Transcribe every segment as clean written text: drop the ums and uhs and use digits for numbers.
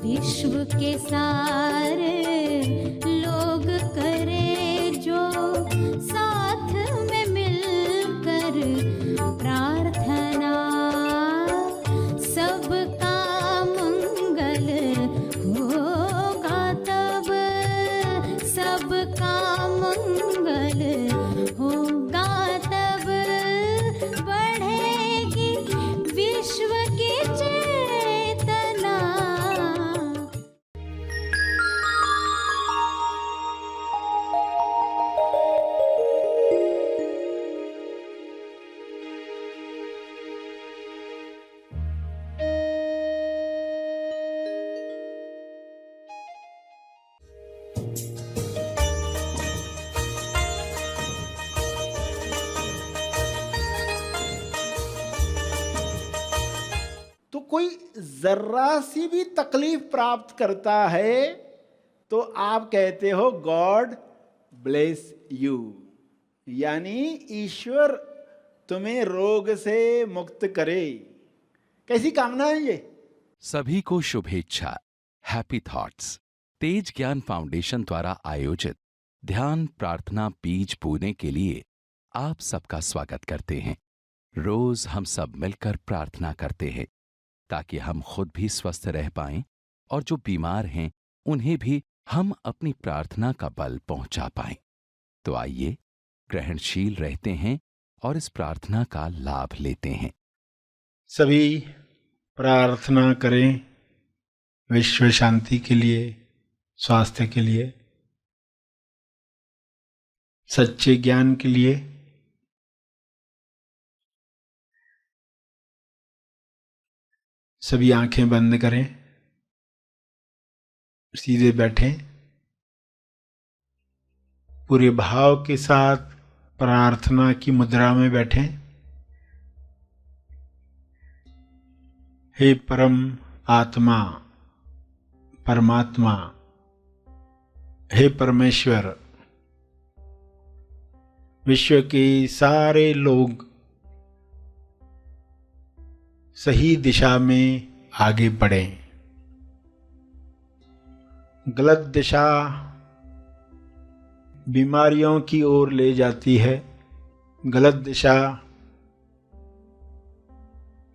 विश्व के सारे लोग करे जो साथ में मिलकर प्रार्थना, सबका मंगल होगा तब, सबका मंगल होगा तब, बढ़ेगी विश्व की चेतना। तो कोई जर्रा सी भी तकलीफ प्राप्त करता है तो आप कहते हो गॉड ब्लेस यू, यानी ईश्वर तुम्हें रोग से मुक्त करे। कैसी कामना है ये? सभी को शुभेच्छा। हैप्पी थॉट्स तेज ज्ञान फाउंडेशन द्वारा आयोजित ध्यान प्रार्थना बीज बोने के लिए आप सबका स्वागत करते हैं। रोज हम सब मिलकर प्रार्थना करते हैं ताकि हम खुद भी स्वस्थ रह पाएं और जो बीमार हैं उन्हें भी हम अपनी प्रार्थना का बल पहुंचा पाएं। तो आइए ग्रहणशील रहते हैं और इस प्रार्थना का लाभ लेते हैं। सभी प्रार्थना करें विश्व शांति के लिए, स्वास्थ्य के लिए, सच्चे ज्ञान के लिए। सभी आंखें बंद करें, सीधे बैठें, पूरे भाव के साथ प्रार्थना की मुद्रा में बैठें। हे परम आत्मा, परमात्मा, हे परमेश्वर, विश्व के सारे लोग सही दिशा में आगे बढ़ें। गलत दिशा बीमारियों की ओर ले जाती है, गलत दिशा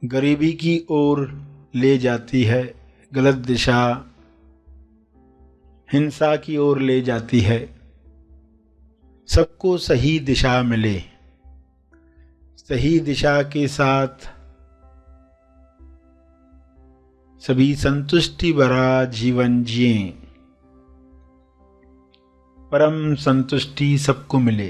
गरीबी की ओर ले जाती है, गलत दिशा हिंसा की ओर ले जाती है। सबको सही दिशा मिले, सही दिशा के साथ सभी संतुष्टि भरा जीवन जिएं, परम संतुष्टि सबको मिले।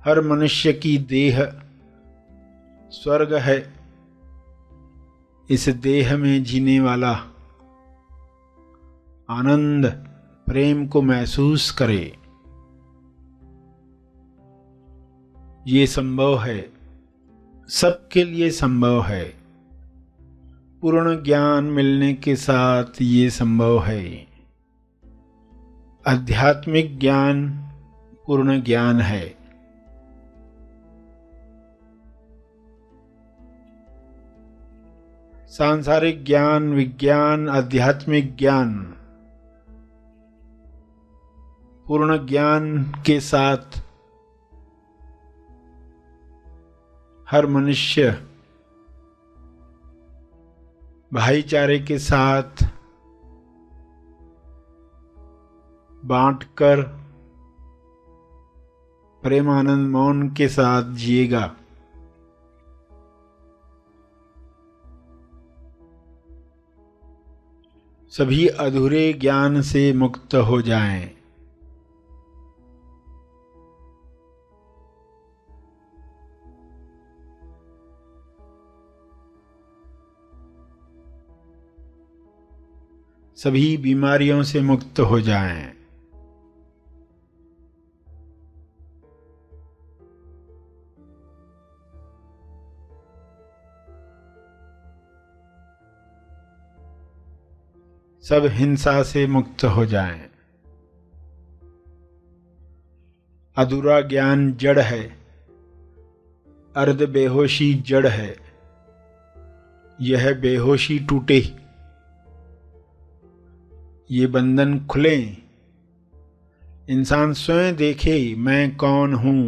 हर मनुष्य की देह स्वर्ग है। इस देह में जीने वाला आनंद प्रेम को महसूस करे, ये संभव है, सबके लिए संभव है। पूर्ण ज्ञान मिलने के साथ ये संभव है। आध्यात्मिक ज्ञान पूर्ण ज्ञान है। सांसारिक ज्ञान, विज्ञान, आध्यात्मिक ज्ञान, पूर्ण ज्ञान के साथ हर मनुष्य भाईचारे के साथ बांटकर प्रेमानंद मौन के साथ जिएगा। सभी अधूरे ज्ञान से मुक्त हो जाएं। सभी बीमारियों से मुक्त हो जाएं। सब हिंसा से मुक्त हो जाएं। अधूरा ज्ञान जड़ है, अर्ध बेहोशी जड़ है, यह बेहोशी टूटे, ये बंधन खुले, इंसान स्वयं देखे मैं कौन हूं।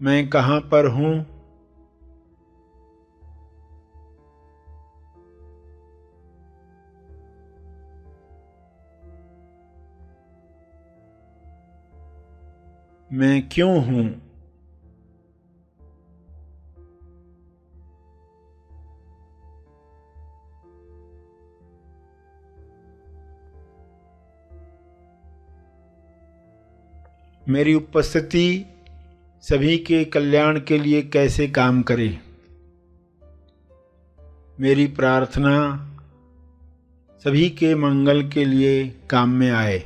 मैं कहां पर हूं, मैं क्यों हूं, मेरी उपस्थिति सभी के कल्याण के लिए कैसे काम करे, मेरी प्रार्थना सभी के मंगल के लिए काम में आए।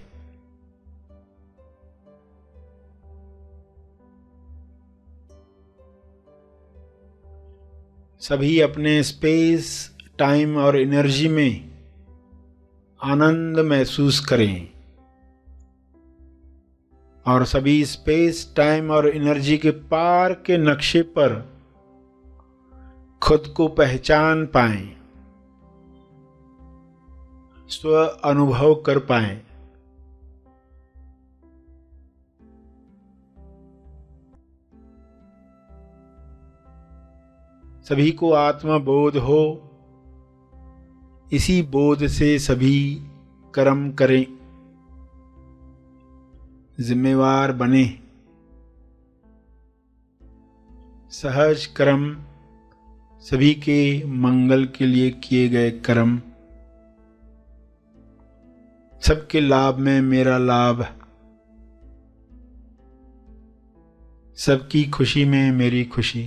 सभी अपने स्पेस, टाइम और एनर्जी में आनंद महसूस करें और सभी स्पेस, टाइम और एनर्जी के पार के नक्शे पर खुद को पहचान पाएं, स्व अनुभव कर पाएं। सभी को आत्मबोध हो, इसी बोध से सभी कर्म करें, जिम्मेवार बने। सहज कर्म सभी के मंगल के लिए किए गए कर्म, सबके लाभ में मेरा लाभ, सबकी खुशी में मेरी खुशी।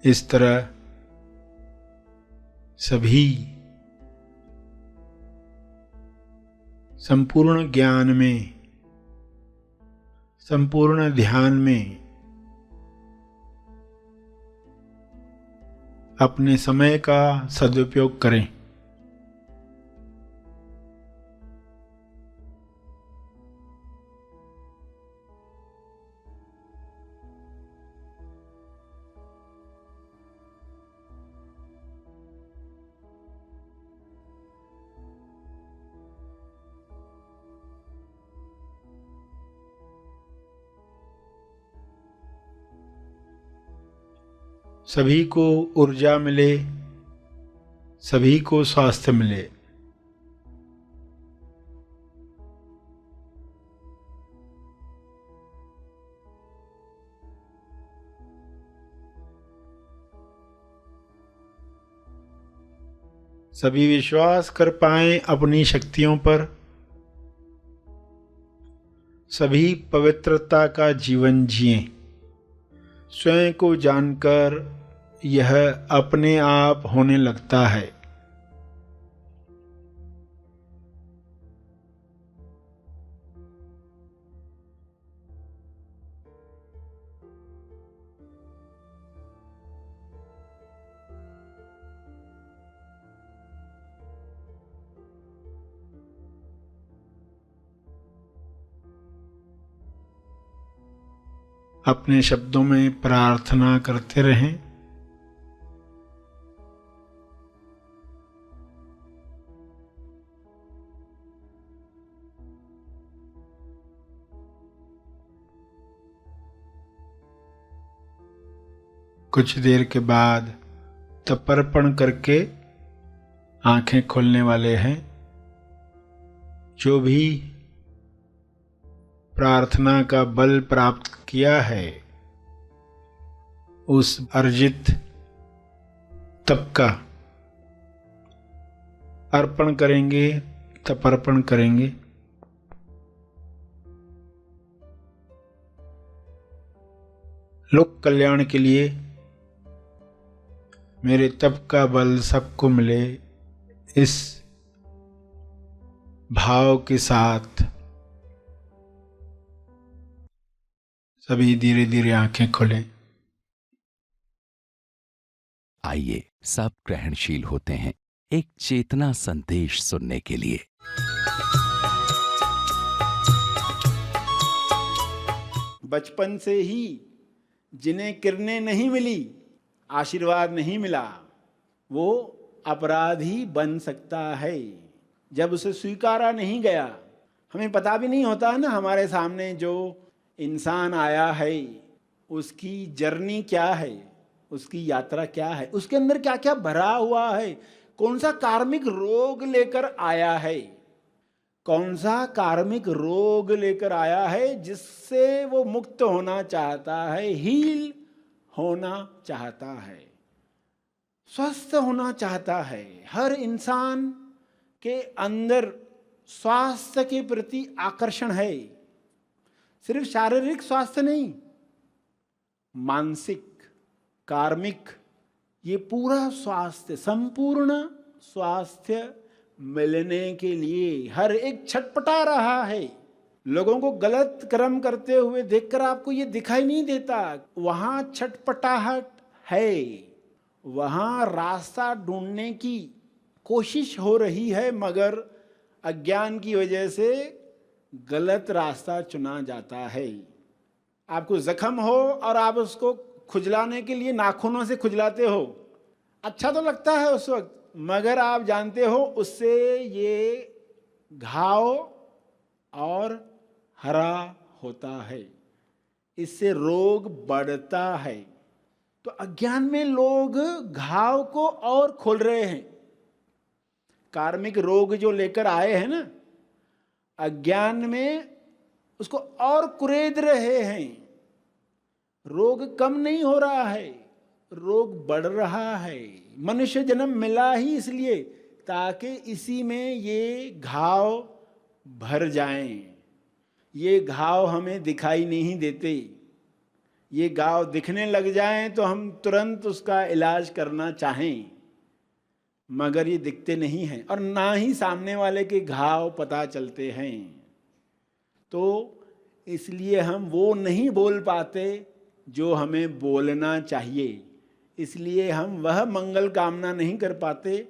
इस तरह सभी संपूर्ण ज्ञान में, संपूर्ण ध्यान में अपने समय का सदुपयोग करें। सभी को ऊर्जा मिले, सभी को स्वास्थ्य मिले। सभी विश्वास कर पाएं अपनी शक्तियों पर, सभी पवित्रता का जीवन जिएं। स्वयं को जानकर यह अपने आप होने लगता है। अपने शब्दों में प्रार्थना करते रहें। कुछ देर के बाद तर्पण करके आंखें खोलने वाले हैं। जो भी प्रार्थना का बल प्राप्त किया है, उस अर्जित तप का अर्पण करेंगे, तर्पण करेंगे। लोक कल्याण के लिए मेरे तप का बल सबको मिले, इस भाव के साथ सभी धीरे धीरे आंखें खोलें। आइए सब ग्रहणशील होते हैं एक चेतना संदेश सुनने के लिए। बचपन से ही जिन्हें किरणें नहीं मिली, आशीर्वाद नहीं मिला, वो अपराधी बन सकता है जब उसे स्वीकारा नहीं गया। हमें पता भी नहीं होता है ना, हमारे सामने जो इंसान आया है उसकी जर्नी क्या है, उसकी यात्रा क्या है, उसके अंदर क्या क्या भरा हुआ है, कौन सा कार्मिक रोग लेकर आया है, कौन सा कार्मिक रोग लेकर आया है जिससे वो मुक्त होना चाहता है, हील होना चाहता है, स्वस्थ होना चाहता है। हर इंसान के अंदर स्वास्थ्य के प्रति आकर्षण है, सिर्फ शारीरिक स्वास्थ्य नहीं, मानसिक, कार्मिक, ये पूरा स्वास्थ्य, संपूर्ण स्वास्थ्य मिलने के लिए हर एक छटपटा रहा है। लोगों को गलत कर्म करते हुए देखकर आपको ये दिखाई नहीं देता, वहां छटपटाहट है, वहां रास्ता ढूंढने की कोशिश हो रही है, मगर अज्ञान की वजह से गलत रास्ता चुना जाता है। आपको जख्म हो और आप उसको खुजलाने के लिए नाखूनों से खुजलाते हो, अच्छा तो लगता है उस वक्त, मगर आप जानते हो उससे ये घाव और हरा होता है, इससे रोग बढ़ता है। तो अज्ञान में लोग घाव को और खोल रहे हैं। कार्मिक रोग जो लेकर आए हैं ना, अज्ञान में उसको और कुरेद रहे हैं। रोग कम नहीं हो रहा है, रोग बढ़ रहा है। मनुष्य जन्म मिला ही इसलिए ताकि इसी में ये घाव भर जाएं। ये घाव हमें दिखाई नहीं देते, ये घाव दिखने लग जाएं तो हम तुरंत उसका इलाज करना चाहें, मगर ये दिखते नहीं हैं और ना ही सामने वाले के घाव पता चलते हैं। तो इसलिए हम वो नहीं बोल पाते जो हमें बोलना चाहिए, इसलिए हम वह मंगल कामना नहीं कर पाते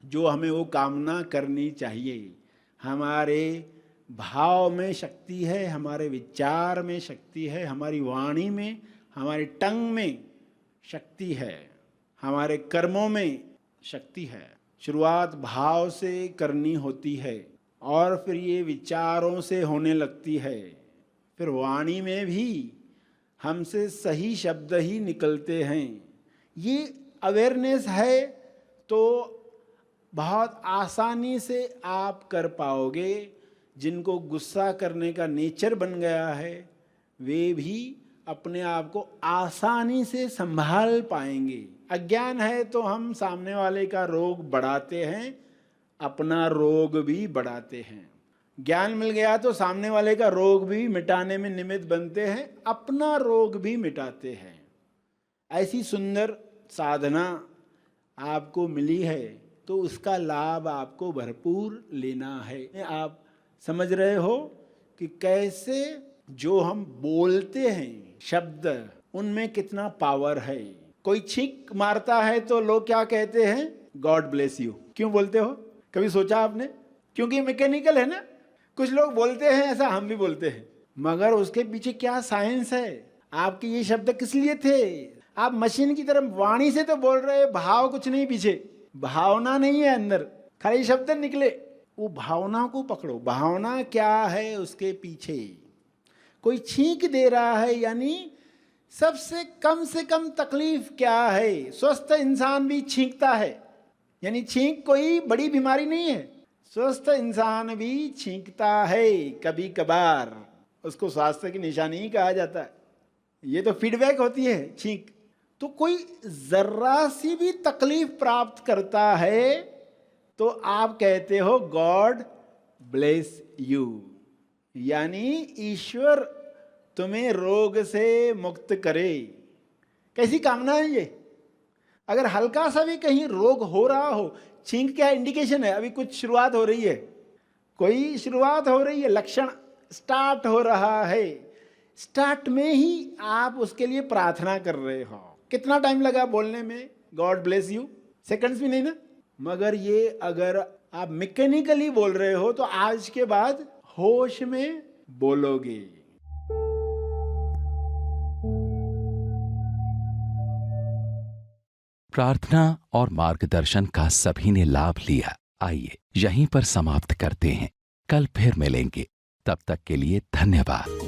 जो हमें वो कामना करनी चाहिए। हमारे भाव में शक्ति है, हमारे विचार में शक्ति है, हमारी वाणी में, हमारी टंग में शक्ति है, हमारे कर्मों में शक्ति है। शुरुआत भाव से करनी होती है और फिर ये विचारों से होने लगती है, फिर वाणी में भी हमसे सही शब्द ही निकलते हैं। ये अवेयरनेस है तो बहुत आसानी से आप कर पाओगे। जिनको गुस्सा करने का नेचर बन गया है वे भी अपने आप को आसानी से संभाल पाएंगे। अज्ञान है तो हम सामने वाले का रोग बढ़ाते हैं, अपना रोग भी बढ़ाते हैं। ज्ञान मिल गया तो सामने वाले का रोग भी मिटाने में निमित्त बनते हैं, अपना रोग भी मिटाते हैं। ऐसी सुंदर साधना आपको मिली है तो उसका लाभ आपको भरपूर लेना है। आप समझ रहे हो कि कैसे जो हम बोलते हैं शब्द, उनमें कितना पावर है। कोई छींक मारता है तो लोग क्या कहते हैं? God bless you. क्यों बोलते हो? कभी सोचा आपने? क्योंकि मैकेनिकल है ना। कुछ लोग बोलते हैं ऐसा, हम भी बोलते हैं, मगर उसके पीछे क्या साइंस है? आपके ये शब्द किस लिए थे? आप मशीन की तरफ वाणी से तो बोल रहे, भाव कुछ नहीं, पीछे भावना नहीं है, अंदर खाली शब्द निकले। वो भावना को पकड़ो, भावना क्या है उसके पीछे। कोई छींक दे रहा है यानी सबसे कम से कम तकलीफ क्या है? स्वस्थ इंसान भी छींकता है, यानी छींक कोई बड़ी बीमारी नहीं है। स्वस्थ इंसान भी छींकता है कभी कभार, उसको स्वास्थ्य की निशानी ही कहा जाता है। ये तो फीडबैक होती है छींक। तो कोई जर्रा सी भी तकलीफ प्राप्त करता है तो आप कहते हो गॉड ब्लेस यू, यानी ईश्वर तुम्हें रोग से मुक्त करे। कैसी कामना है ये? अगर हल्का सा भी कहीं रोग हो रहा हो, छींक क्या इंडिकेशन है? अभी कुछ शुरुआत हो रही है, कोई शुरुआत हो रही है, लक्षण स्टार्ट हो रहा है। स्टार्ट में ही आप उसके लिए प्रार्थना कर रहे हो। कितना टाइम लगा बोलने में गॉड ब्लेस यू? सेकंड्स भी नहीं ना। मगर ये अगर आप मैकेनिकली बोल रहे हो तो आज के बाद होश में बोलोगे। प्रार्थना और मार्गदर्शन का सभी ने लाभ लिया। आइए यहीं पर समाप्त करते हैं, कल फिर मिलेंगे। तब तक के लिए धन्यवाद।